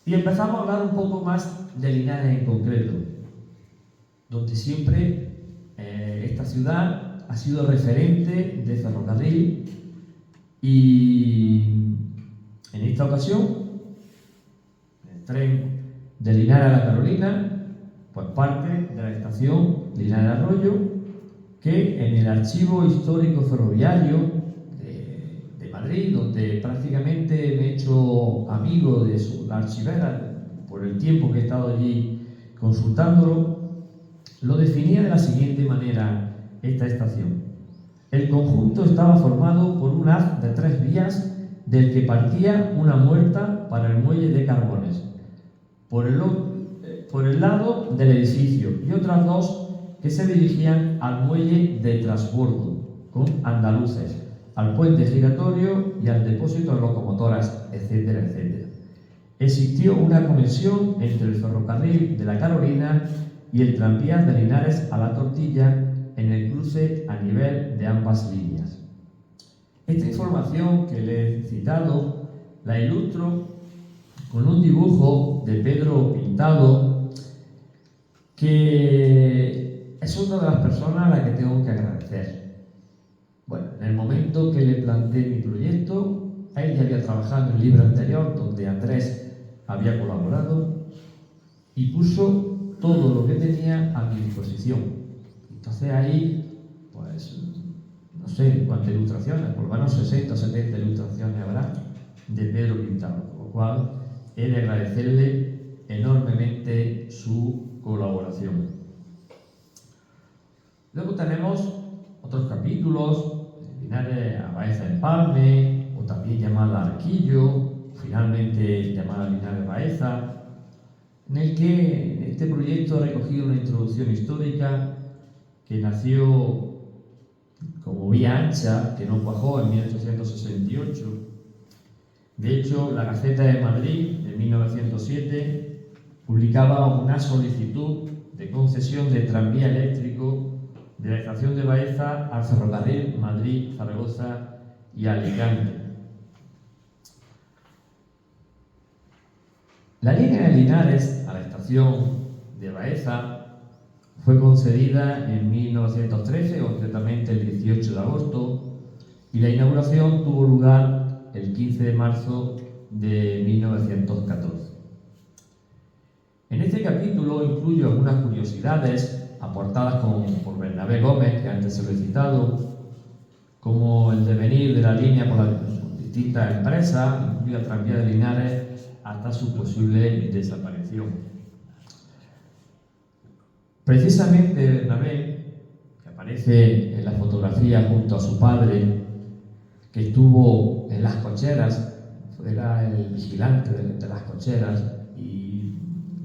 Y empezamos a hablar un poco más de Linares en concreto, donde siempre esta ciudad ha sido referente de ferrocarril, y en esta ocasión el tren de Linares a La Carolina pues parte de la estación Linares Arroyo, que en el archivo histórico ferroviario de Madrid, donde prácticamente me he hecho amigo de la archivera por el tiempo que he estado allí consultándolo, lo definía de la siguiente manera esta estación. El conjunto estaba formado por un haz de 3 vías del que partía una muerta para el muelle de Carbones, por el lado del edificio, y otras 2 que se dirigían al muelle de transbordo, con andaluces, al puente giratorio y al depósito de locomotoras, etcétera, etcétera. Existió una conexión entre el ferrocarril de La Carolina y el tranvía de Linares a La Tortilla en el cruce a nivel de ambas líneas. Esta información que le he citado la ilustro con un dibujo de Pedro Pintado, que es una de las personas a las que tengo que agradecer. Bueno, en el momento que le planteé mi proyecto, él ya había trabajado en el libro anterior, donde Andrés había colaborado, y puso todo lo que tenía a mi disposición. Entonces ahí, pues, no sé cuántas ilustraciones, por lo menos 60 o 70 ilustraciones habrá de Pedro Pintado, con lo cual he de agradecerle enormemente su colaboración. Luego tenemos otros capítulos, Linares a Baeza Empalme, o también llamada Arquillo, finalmente llamada Linares Baeza, en el que en este proyecto he recogido una introducción histórica que nació como vía ancha, que no cuajó en 1868. De hecho, la Gaceta de Madrid, de 1907, publicaba una solicitud de concesión de tranvía eléctrico de la estación de Baeza al ferrocarril Madrid, Zaragoza y Alicante. La línea de Linares a la estación de Baeza fue concedida en 1913, concretamente el 18 de agosto, y la inauguración tuvo lugar el 15 de marzo de 1914. En este capítulo incluyo algunas curiosidades aportadas por Bernabé Gómez, que antes se lo he citado, como el devenir de la línea por las distintas empresas, incluida Tranvía de Linares, hasta su posible desaparición. Precisamente Bernabé, que aparece en la fotografía junto a su padre, que estuvo en las cocheras, era el vigilante de las cocheras y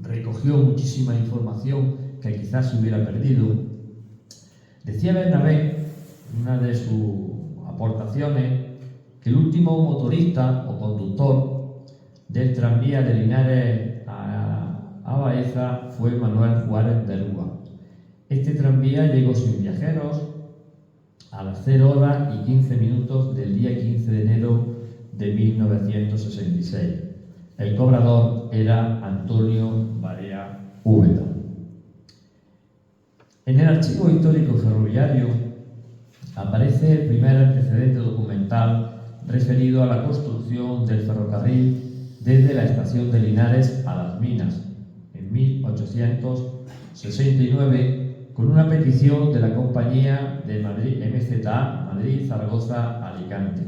recogió muchísima información que quizás se hubiera perdido. Decía Bernabé, en una de sus aportaciones, que el último motorista o conductor del tranvía de Linares a Baeza fue Manuel Juárez Berúa. Este tranvía llegó sin viajeros a las 0 horas y 15 minutos del día 15 de enero de 1966. El cobrador era Antonio Barea Úbeda. En el archivo histórico ferroviario aparece el primer antecedente documental referido a la construcción del ferrocarril desde la estación de Linares a Las Minas, en 1869, con una petición de la compañía de Madrid, MZA, Madrid-Zaragoza-Alicante.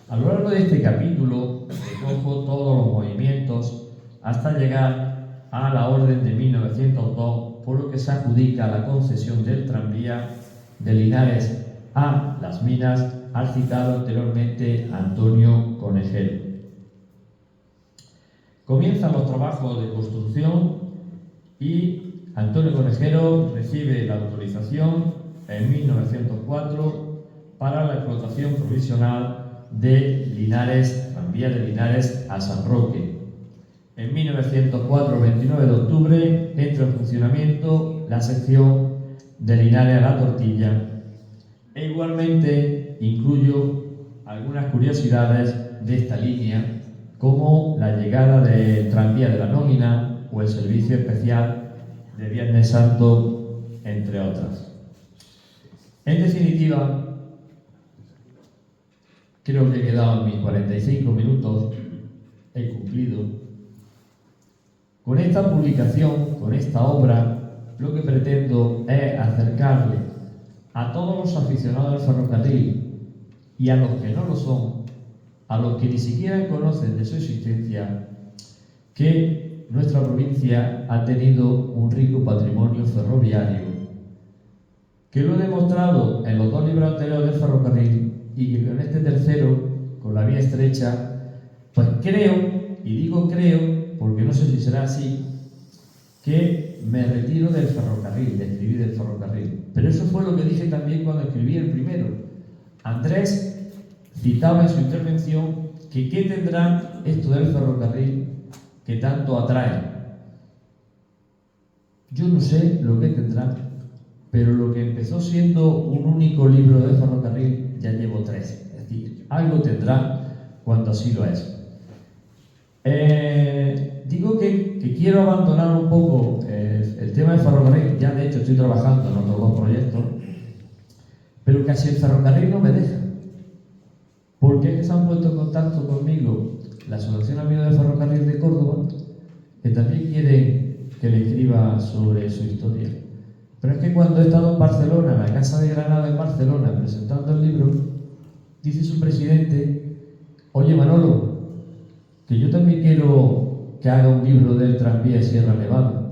A lo largo de este capítulo recojo todos los movimientos hasta llegar a la orden de 1902, por lo que se adjudica la concesión del tranvía de Linares a Las Minas al citado anteriormente Antonio Conejero. Comienzan los trabajos de construcción y Antonio Conejero recibe la autorización en 1904 para la explotación provisional de Linares, tranvía de Linares a San Roque. En 1904, 29 de octubre, entra en funcionamiento la sección de Linares a La Tortilla e igualmente incluyo algunas curiosidades de esta línea, como la llegada del tranvía de la Nómina o el servicio especial de Viernes Santo, entre otras. En definitiva, creo que he quedado en mis 45 minutos, he cumplido. Con esta publicación, con esta obra, lo que pretendo es acercarle a todos los aficionados al ferrocarril y a los que no lo son, a los que ni siquiera conocen de su existencia, que nuestra provincia ha tenido un rico patrimonio ferroviario, que lo he demostrado en los 2 libros anteriores del ferrocarril y que con este tercero, con la vía estrecha, pues creo, y digo creo porque no sé si será así, que me retiro del ferrocarril, de escribir del ferrocarril. Pero eso fue lo que dije también cuando escribí el primero. Andrés citaba en su intervención que qué tendrá esto del ferrocarril que tanto atrae. Yo no sé lo que tendrá, pero lo que empezó siendo un único libro de ferrocarril ya llevo 3. Es decir, algo tendrá cuando así lo es. Digo que quiero abandonar un poco el tema del ferrocarril. Ya de hecho estoy trabajando en otros 2 proyectos, pero casi el ferrocarril no me deja, porque es que se han puesto en contacto conmigo la Asociación Amigos del Ferrocarril de Córdoba, que también quiere que le escriba sobre su historia. Pero es que cuando he estado en Barcelona, en la Casa de Granada en Barcelona, presentando el libro, dice su presidente: oye Manolo, que yo también quiero que haga un libro del tranvía Sierra Nevada,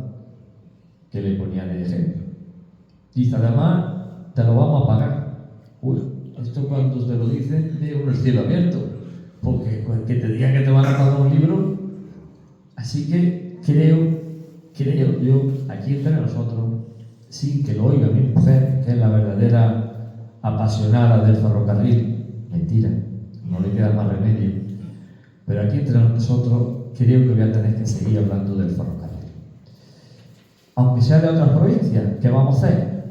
que le ponían el ejemplo. Dice, además, te lo vamos a pagar. Uy, esto cuando te lo dicen de un cielo abierto, porque que te digan que te van a pagar un libro. Así que creo yo, aquí entre nosotros, sin que lo oiga mi mujer, que es la verdadera apasionada del ferrocarril, mentira, no le queda más remedio, pero aquí entre nosotros creo que voy a tener que seguir hablando del ferrocarril. Aunque sea de otras provincias, ¿qué vamos a hacer?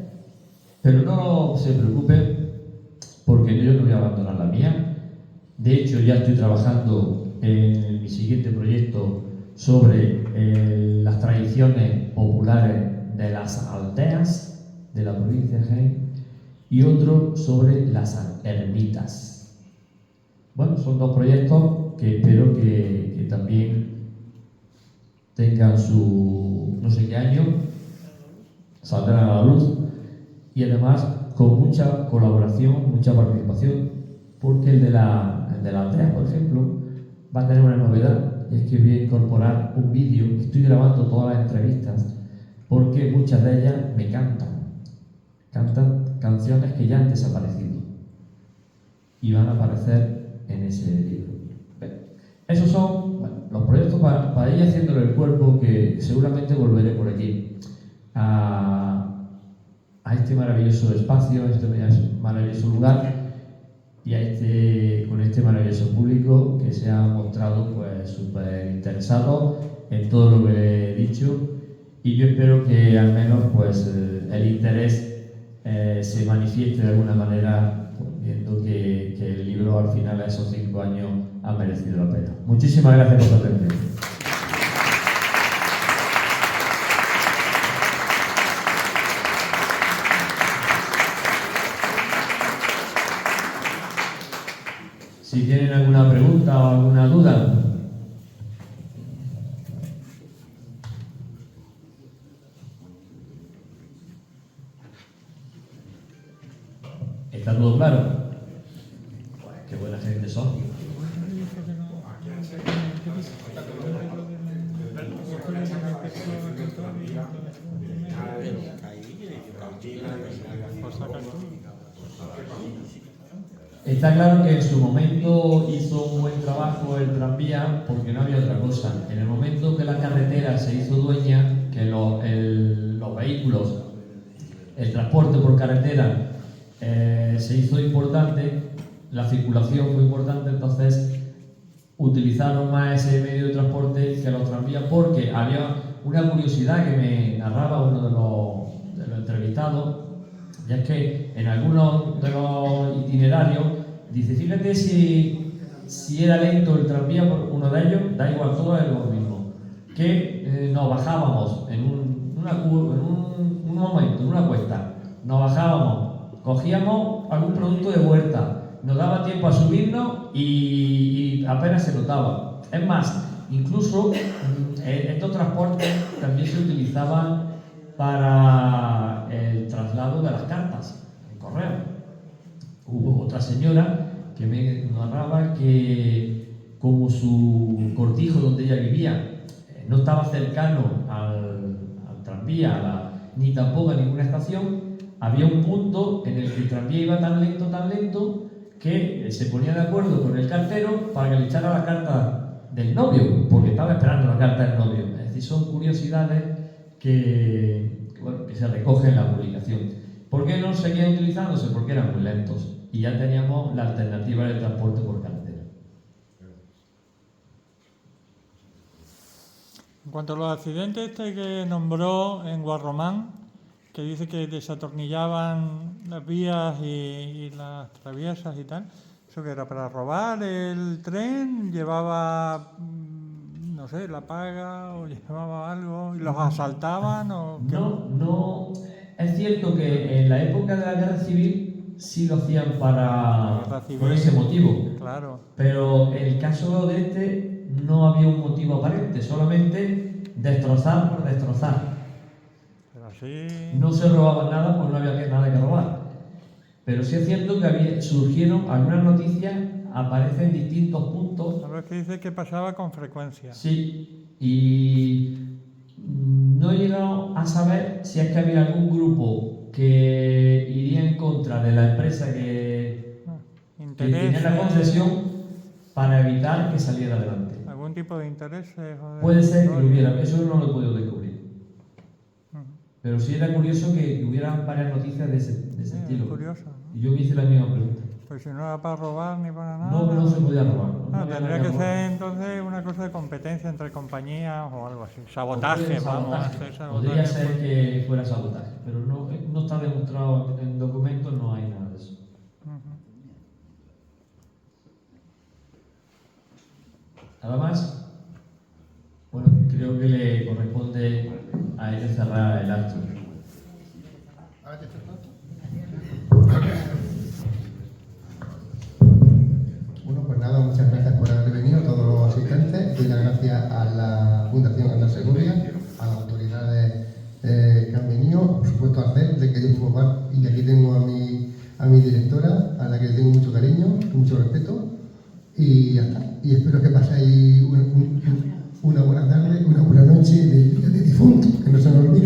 Pero no se preocupen, porque yo no voy a abandonar la mía. De hecho, ya estoy trabajando en mi siguiente proyecto sobre las tradiciones populares de las aldeas de la provincia de Jaén y otro sobre las ermitas. Bueno, son 2 proyectos que espero que también tengan su no sé qué año, saldrán a la luz, y además con mucha colaboración, mucha participación, porque el de la aldea, por ejemplo, va a tener una novedad, y es que voy a incorporar un vídeo. Estoy grabando todas las entrevistas porque muchas de ellas me cantan canciones que ya han desaparecido y van a aparecer en ese libro. Esos son bueno, los proyectos para ir haciéndole el cuerpo, que seguramente volveré por aquí a este maravilloso espacio, a este maravilloso lugar y con este maravilloso público que se ha mostrado pues súper interesado en todo lo que he dicho, y yo espero que al menos pues el interés se manifieste de alguna manera, viendo que el libro al final a esos 5 años ha merecido la pena. Muchísimas gracias por su atención. Si tienen alguna pregunta o alguna duda. ¿Está todo claro? Pues qué buena gente son. Está claro que en su momento hizo un buen trabajo el tranvía porque no había otra cosa. En el momento que la carretera se hizo dueña, que los vehículos, el transporte por carretera se hizo importante, la circulación fue importante, entonces utilizaron más ese medio de transporte que los tranvías, porque había una curiosidad que me narraba uno de los entrevistados, y es que en algunos de los itinerarios dice, fíjate si era lento el tranvía por uno de ellos, da igual, todo es lo mismo, que nos bajábamos en un momento, en una cuesta, nos bajábamos, cogíamos algún producto de vuelta, nos daba tiempo a subirnos y apenas se notaba. Es más, incluso estos transportes también se utilizaban para el traslado de las cartas, el correo. Hubo otra señora que me narraba que, como su cortijo donde ella vivía no estaba cercano al tranvía, ni tampoco a ninguna estación, había un punto en el que el tranvía iba tan lento, que se ponía de acuerdo con el cartero para que le echara la carta del novio, porque estaba esperando la carta del novio. Es decir, son curiosidades que se recogen en la publicación. ¿Por qué no seguían utilizándose? Porque eran muy lentos y ya teníamos la alternativa del transporte por carretera. En cuanto a los accidentes que nombró en Guarromán, que dice que desatornillaban las vías y las traviesas y tal, ¿eso que era para robar el tren? ¿Llevaba, no sé, la paga o llevaba algo y los asaltaban? ¿O qué? No, es cierto que en la época de la Guerra Civil sí lo hacían por ese motivo. Claro. Pero en el caso de este no había un motivo aparente, solamente destrozar por destrozar. Pero así... No se robaba nada, pues no había nada que robar. Pero sí es cierto que surgieron algunas noticias, aparecen distintos puntos. ¿Sabes que dice que pasaba con frecuencia? Sí, y no he llegado a saber si es que había algún grupo que iría en contra de la empresa que tenía la concesión para evitar que saliera adelante. ¿Algún tipo de interés? Puede ser que lo hubiera, eso no lo he podido descubrir. Pero sí era curioso que hubiera varias noticias de ese estilo. Curioso, ¿no? Y yo me hice la misma pregunta. Pues si no era para robar ni para nada. No se podía robar. No tendría que ser entonces una cosa de competencia entre compañías o algo así. Sabotaje, vamos a hacer sabotaje. Podría ser que fuera sabotaje, pero no está demostrado en documentos, no hay nada de eso. Nada más. Bueno, creo que le corresponde a ella cerrar el acto. Bueno, pues nada, muchas gracias por haber venido, todos los asistentes. Doy las gracias a la Fundación Ana Segovia, a las autoridades que han venido, por supuesto a CEL, de que yo formo parte, y aquí tengo a mi directora, a la que tengo mucho cariño, mucho respeto, y ya está. Y espero que paséis una buena tarde, una buena noche del día de difunto, que no se nos olvide.